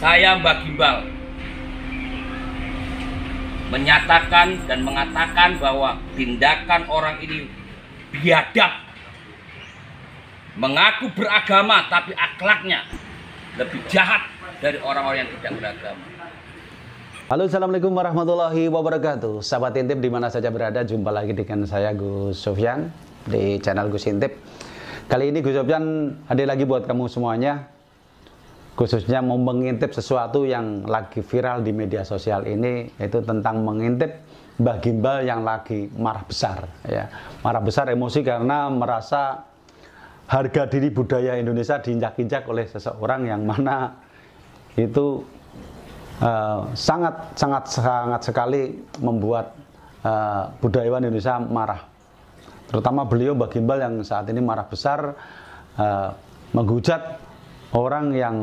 Saya Mbah Gimbal menyatakan dan mengatakan bahwa tindakan orang ini biadab, mengaku beragama tapi akhlaknya lebih jahat dari orang-orang yang tidak beragama. Halo, assalamualaikum warahmatullahi wabarakatuh. Sahabat Intip dimana saja berada, jumpa lagi dengan saya Gus Sofyan di channel Gus Intip. Kali ini Gus Sofyan hadir lagi buat kamu semuanya, khususnya mau mengintip sesuatu yang lagi viral di media sosial ini, yaitu tentang mengintip Mbah Gimbal yang lagi marah besar, ya. Marah besar emosi karena merasa harga diri budaya Indonesia diinjak-injak oleh seseorang yang mana itu sangat sekali membuat budayawan Indonesia marah. Terutama beliau Mbah Gimbal yang saat ini marah besar, menghujat orang yang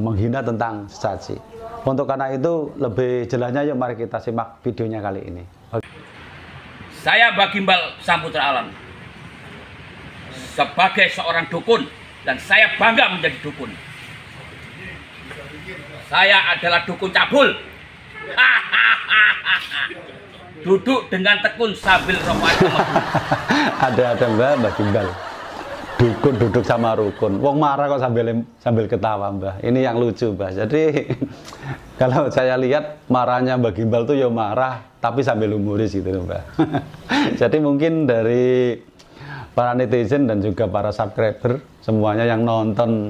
menghina tentang sesaji. Untuk karena itu lebih jelasnya, yuk mari kita simak videonya kali ini. Saya Mbah Gimbal Samputra Alam sebagai seorang dukun, dan saya bangga menjadi dukun. Saya adalah dukun cabul. Duduk dengan tekun sambil rokok. Ada Mbah Gimbal. Dukun duduk sama rukun. Wong marah kok sambil ketawa, Mbah. Ini yang lucu, Mbah. Jadi kalau saya lihat marahnya Mbah Gimbal tuh ya marah, tapi sambil humoris gitu, Mbah. Jadi mungkin dari para netizen dan juga para subscriber semuanya yang nonton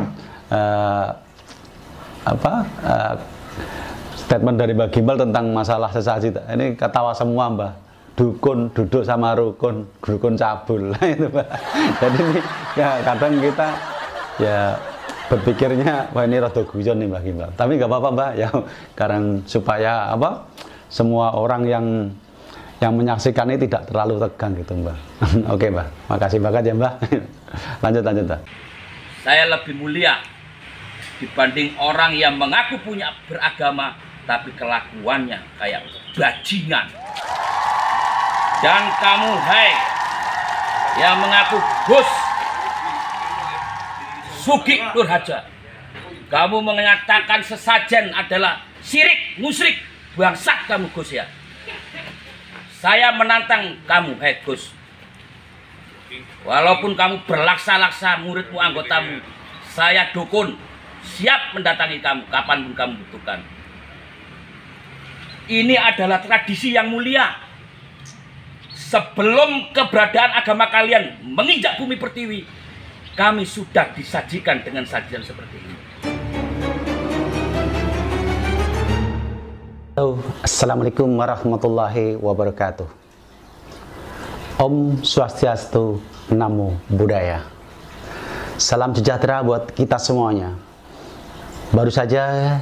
statement dari Mbah Gimbal tentang masalah sesaji, ini ketawa semua, Mbah. Dukun duduk sama rukun, dukun cabul. Itu, Mbak. Jadi ini ya kadang kita ya berpikirnya wah ini rada guyon nih Mbah Gimbal. Tapi nggak apa-apa, Mbak, ya karena supaya semua orang yang menyaksikan ini tidak terlalu tegang gitu, Mbak. Oke, Mbak. Makasih banget ya, Mbak. Lanjut, Mbak. Saya lebih mulia dibanding orang yang mengaku punya beragama tapi kelakuannya kayak bajingan. Dan kamu, hai, yang mengaku Gus Sugi Nurhaja, kamu mengatakan sesajen adalah syirik, musyrik, bangsat kamu, Gus, ya. Saya menantang kamu, hai Gus. Walaupun kamu berlaksa-laksa muridmu, anggotamu, saya dukun, siap mendatangi kamu kapanpun kamu butuhkan. Ini adalah tradisi yang mulia. Sebelum keberadaan agama kalian menginjak bumi pertiwi, kami sudah disajikan dengan sajian seperti ini. Assalamualaikum warahmatullahi wabarakatuh. Om Swastiastu, Namo Buddhaya. Salam sejahtera buat kita semuanya. Baru saja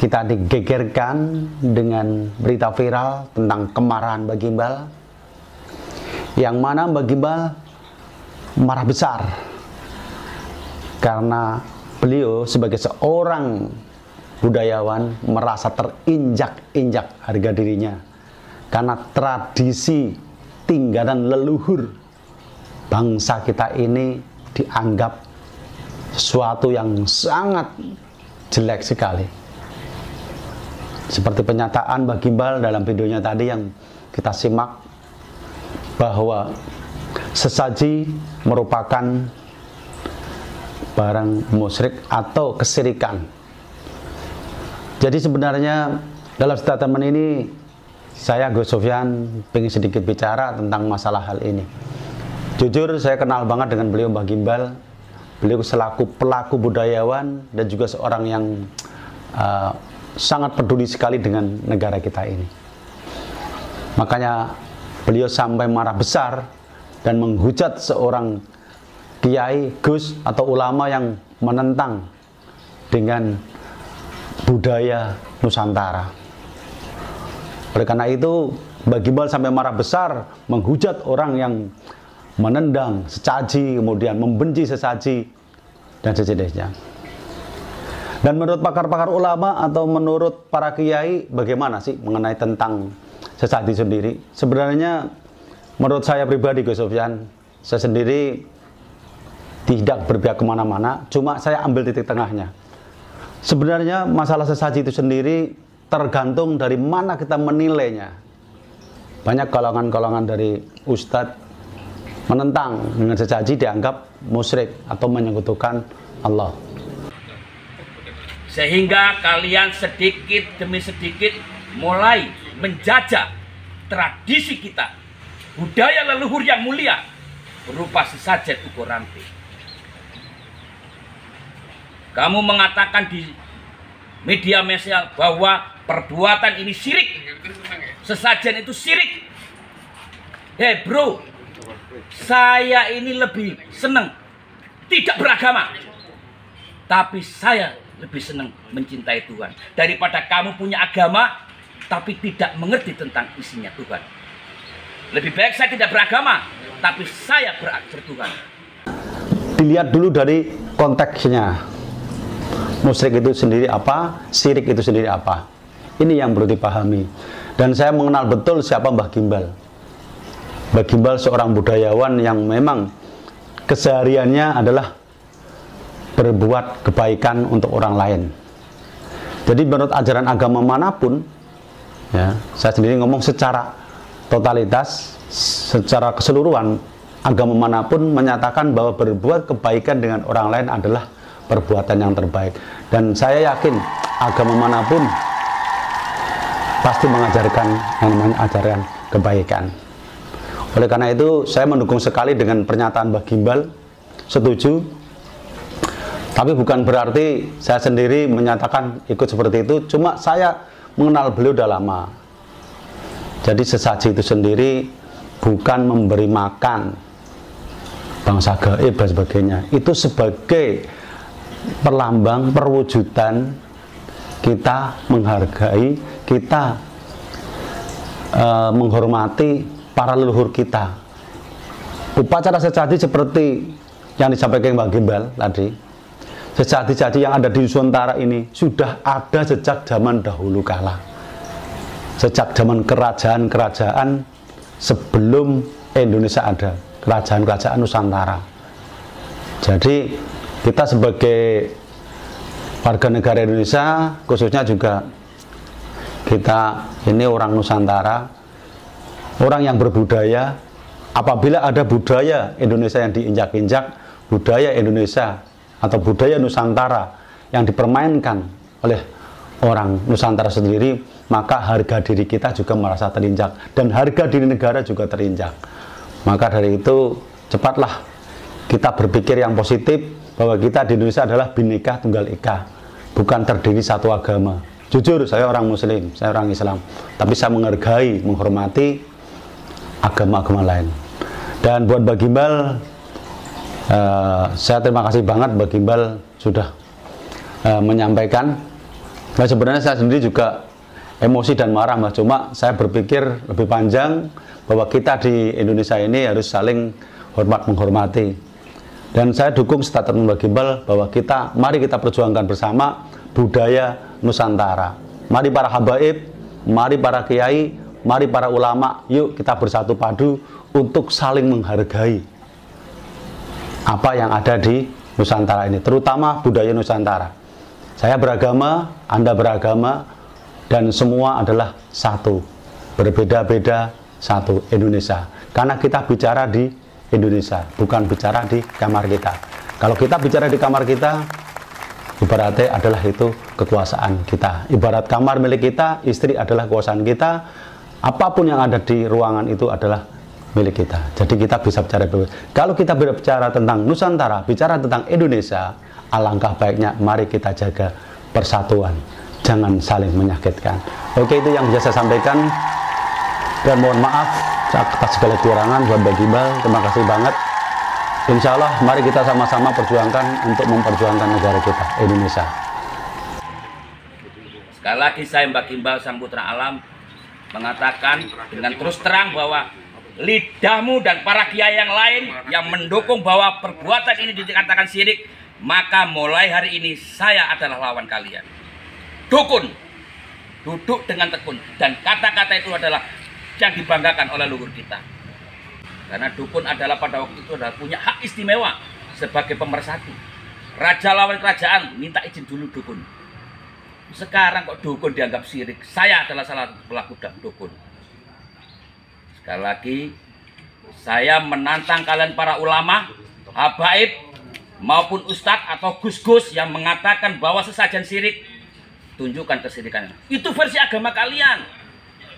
kita digegerkan dengan berita viral tentang kemarahan Mbah Gimbal, yang mana Mbah Gimbal marah besar karena beliau sebagai seorang budayawan merasa terinjak-injak harga dirinya karena tradisi tinggalan leluhur bangsa kita ini dianggap sesuatu yang sangat jelek sekali. Seperti penyataan Mbah Gimbal dalam videonya tadi yang kita simak, bahwa sesaji merupakan barang musyrik atau kesyirikan. Jadi sebenarnya dalam statement ini saya Gus Sofyan ingin sedikit bicara tentang masalah hal ini. Jujur saya kenal banget dengan beliau Mbah Gimbal. Beliau selaku pelaku budayawan dan juga seorang yang sangat peduli sekali dengan negara kita ini. Makanya beliau sampai marah besar dan menghujat seorang kiai, gus atau ulama yang menentang dengan budaya Nusantara. Oleh karena itu Mbah Gimbal sampai marah besar menghujat orang yang menendang sesaji, kemudian membenci sesaji dan sejenisnya. Dan menurut pakar-pakar ulama atau menurut para kiai, bagaimana sih mengenai tentang sesaji sendiri? Sebenarnya menurut saya pribadi Gus Sofyan, saya sendiri tidak berpihak kemana-mana, cuma saya ambil titik tengahnya. Sebenarnya masalah sesaji itu sendiri tergantung dari mana kita menilainya. Banyak golongan-golongan dari ustadz menentang dengan sesaji dianggap musyrik atau menyekutukan Allah. Sehingga kalian sedikit demi sedikit mulai menjajah tradisi kita, budaya leluhur yang mulia berupa sesajen ukur ranting. Kamu mengatakan di media sosial bahwa perbuatan ini syirik, sesajen itu syirik. Hei bro, saya ini lebih senang tidak beragama, tapi saya lebih senang mencintai Tuhan daripada kamu punya agama tapi tidak mengerti tentang isinya Tuhan. Lebih baik saya tidak beragama tapi saya bertuhan. Dilihat dulu dari konteksnya. Musyrik itu sendiri apa, syirik itu sendiri apa. Ini yang perlu dipahami. Dan saya mengenal betul siapa Mbah Gimbal. Mbah Gimbal seorang budayawan yang memang kesehariannya adalah berbuat kebaikan untuk orang lain. Jadi menurut ajaran agama manapun, ya, saya sendiri ngomong secara totalitas, secara keseluruhan, agama manapun menyatakan bahwa berbuat kebaikan dengan orang lain adalah perbuatan yang terbaik. Dan saya yakin agama manapun pasti mengajarkan yang namanya ajaran kebaikan. Oleh karena itu saya mendukung sekali dengan pernyataan Mbah Gimbal, setuju. Tapi bukan berarti saya sendiri menyatakan ikut seperti itu. Cuma saya mengenal beliau udah lama. Jadi sesaji itu sendiri bukan memberi makan bangsa gaib dan sebagainya. Itu sebagai perlambang perwujudan kita menghargai, kita menghormati para leluhur kita. Upacara sesaji seperti yang disampaikan Mbah Gimbal tadi, sesaji-sesaji yang ada di Nusantara ini sudah ada sejak zaman dahulu kala, sejak zaman kerajaan-kerajaan sebelum Indonesia ada, kerajaan-kerajaan Nusantara. Jadi kita sebagai warga negara Indonesia, khususnya juga kita ini orang Nusantara, orang yang berbudaya. Apabila ada budaya Indonesia yang diinjak-injak, budaya Indonesia atau budaya Nusantara yang dipermainkan oleh orang Nusantara sendiri, maka harga diri kita juga merasa terinjak dan harga diri negara juga terinjak. Maka dari itu cepatlah kita berpikir yang positif bahwa kita di Indonesia adalah Bhinneka Tunggal Ika, bukan terdiri satu agama. Jujur, saya orang Muslim, saya orang Islam, tapi saya menghargai, menghormati agama-agama lain. Dan buat Mbah Gimbal, saya terima kasih banget Mbah Gimbal sudah menyampaikan. Nah, sebenarnya saya sendiri juga emosi dan marah, Mbah. Cuma saya berpikir lebih panjang bahwa kita di Indonesia ini harus saling hormat menghormati. Dan saya dukung statement Mbah Gimbal bahwa mari kita perjuangkan bersama budaya Nusantara. Mari para habaib, mari para kiai, mari para ulama, yuk kita bersatu padu untuk saling menghargai apa yang ada di Nusantara ini, terutama budaya Nusantara. Saya beragama, Anda beragama, dan semua adalah satu, berbeda-beda satu Indonesia. Karena kita bicara di Indonesia, bukan bicara di kamar kita. Kalau kita bicara di kamar kita, ibaratnya adalah itu kekuasaan kita. Ibarat kamar milik kita, istri adalah kekuasaan kita. Apapun yang ada di ruangan itu adalah milik kita. Jadi kita bisa bicara bebas. Kalau kita berbicara tentang Nusantara, bicara tentang Indonesia, alangkah baiknya mari kita jaga persatuan, jangan saling menyakitkan. Oke, itu yang bisa saya sampaikan, dan mohon maaf atas segala kekurangan buat Mbah Gimbal. Terima kasih banget. Insya Allah mari kita sama-sama perjuangkan untuk memperjuangkan negara kita, Indonesia. Sekali lagi saya Mbah Gimbal Sang Putra Alam mengatakan dengan terus terang bahwa lidahmu dan para kiai yang lain yang mendukung bahwa perbuatan ini dikatakan syirik, maka mulai hari ini saya adalah lawan kalian. Dukun, duduk dengan tekun, dan kata-kata itu adalah yang dibanggakan oleh leluhur kita. Karena dukun adalah pada waktu itu adalah punya hak istimewa sebagai pemersatu. Raja lawan kerajaan minta izin dulu dukun. Sekarang kok dukun dianggap syirik. Saya adalah salah satu pelaku dukun. Sekali lagi, saya menantang kalian para ulama, habaib, maupun ustadz atau gus-gus yang mengatakan bahwa sesajen syirik. Tunjukkan kesyirikannya. Itu versi agama kalian.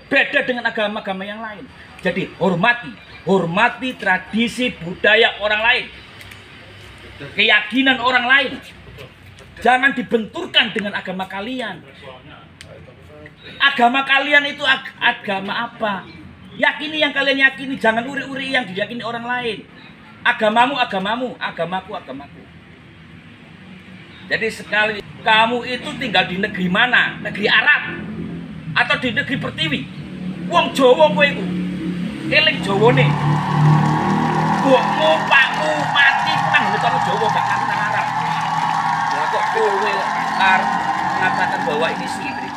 Beda dengan agama-agama yang lain. Jadi hormati tradisi budaya orang lain. Keyakinan orang lain. Jangan dibenturkan dengan agama kalian. Agama kalian itu agama apa? Yakini yang kalian yakini. Jangan uri-uri yang diyakini orang lain. Agamamu, agamamu. Agamaku, agamaku. Jadi sekali kamu itu tinggal di negeri mana? Negeri Arab atau di negeri Pertiwi? Wong Jawa kowe iku. Eling Jawane. Mbokmu, pakmu mati nang hutan Jawa gak nang Arab. Lah kok kowe mengatakan bahwa ini syirik?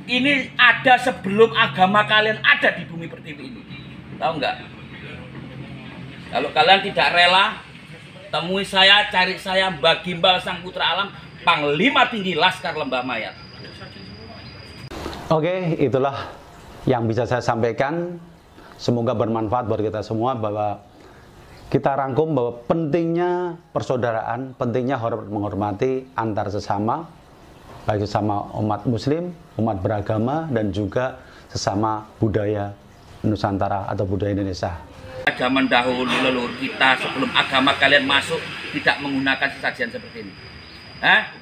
Ini ada sebelum agama kalian ada di bumi Pertiwi ini. Tahu nggak? Kalau kalian tidak rela, temui saya, cari saya, Mbah Gimbal Sang Putra Alam, Panglima Tinggi Laskar Lembah Mayat. Oke, itulah yang bisa saya sampaikan. Semoga bermanfaat buat kita semua, bahwa kita rangkum bahwa pentingnya persaudaraan, pentingnya menghormati antar sesama, baik sesama umat muslim, umat beragama, dan juga sesama budaya Nusantara atau budaya Indonesia. Zaman dahulu leluhur kita sebelum agama kalian masuk tidak menggunakan sesajian seperti ini. Hah?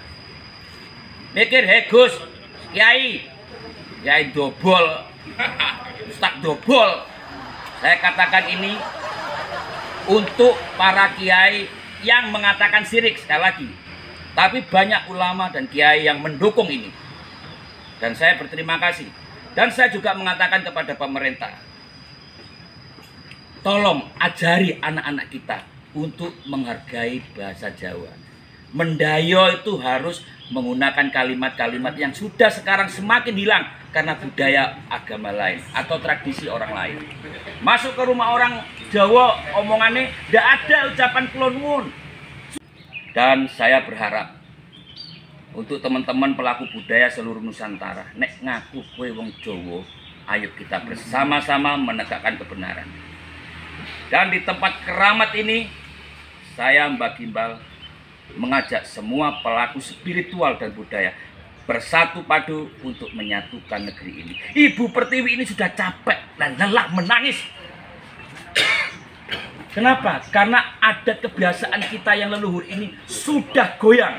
Mikir, hei Gus, Kiai dobol, Ustaz dobol. Saya katakan ini untuk para kiai yang mengatakan syirik, sekali lagi. Tapi banyak ulama dan kiai yang mendukung ini. Dan saya berterima kasih. Dan saya juga mengatakan kepada pemerintah, tolong ajari anak-anak kita untuk menghargai bahasa Jawa. Mendayo itu harus menggunakan kalimat-kalimat yang sudah sekarang semakin hilang karena budaya agama lain atau tradisi orang lain. Masuk ke rumah orang Jawa, omongannya tidak ada ucapan kulon nuwun. Dan saya berharap untuk teman-teman pelaku budaya seluruh Nusantara, nek ngaku kowe wong Jawa, ayo kita bersama-sama menegakkan kebenaran. Dan di tempat keramat ini, saya Mbah Gimbal mengajak semua pelaku spiritual dan budaya bersatu padu untuk menyatukan negeri ini. Ibu Pertiwi ini sudah capek dan lelah menangis. Kenapa? Karena ada kebiasaan kita yang leluhur ini sudah goyang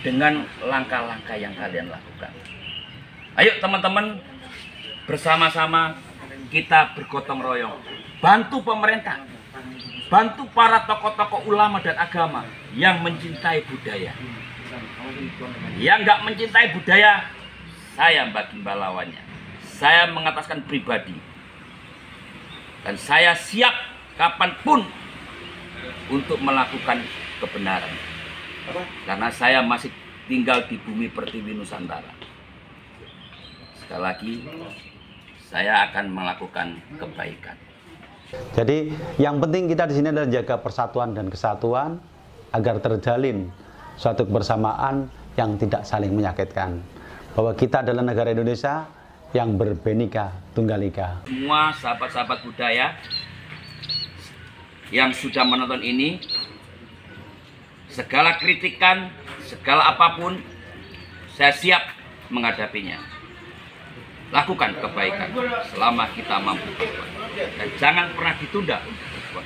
dengan langkah-langkah yang kalian lakukan. Ayo teman-teman, bersama-sama kita bergotong royong, bantu pemerintah, bantu para tokoh-tokoh ulama dan agama yang mencintai budaya. Yang nggak mencintai budaya, saya Mbah Gimbal lawannya. Saya mengataskan pribadi, dan saya siap kapanpun untuk melakukan kebenaran, karena saya masih tinggal di bumi Pertiwi Nusantara. Sekali lagi, saya akan melakukan kebaikan. Jadi yang penting kita di sini adalah jaga persatuan dan kesatuan agar terjalin suatu kebersamaan yang tidak saling menyakitkan. Bahwa kita adalah negara Indonesia yang berbhinneka tunggal ika. Semua sahabat-sahabat budaya yang sudah menonton ini, segala kritikan, segala apapun, saya siap menghadapinya. Lakukan kebaikan selama kita mampu, dan jangan pernah ditunda untuk berbuat.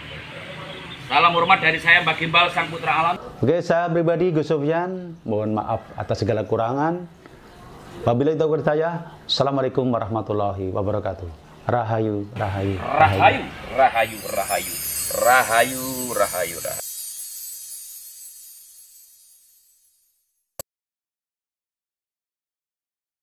Salam hormat dari saya Mbah Gimbal Sang Putra Alam. Oke, saya pribadi Gus Sofyan, mohon maaf atas segala kurangan. Wabillahi taufiq hidayah. Assalamualaikum warahmatullahi wabarakatuh. Rahayu, rahayu, rahayu, rahayu, rahayu, rahayu, rahayu, rahayu.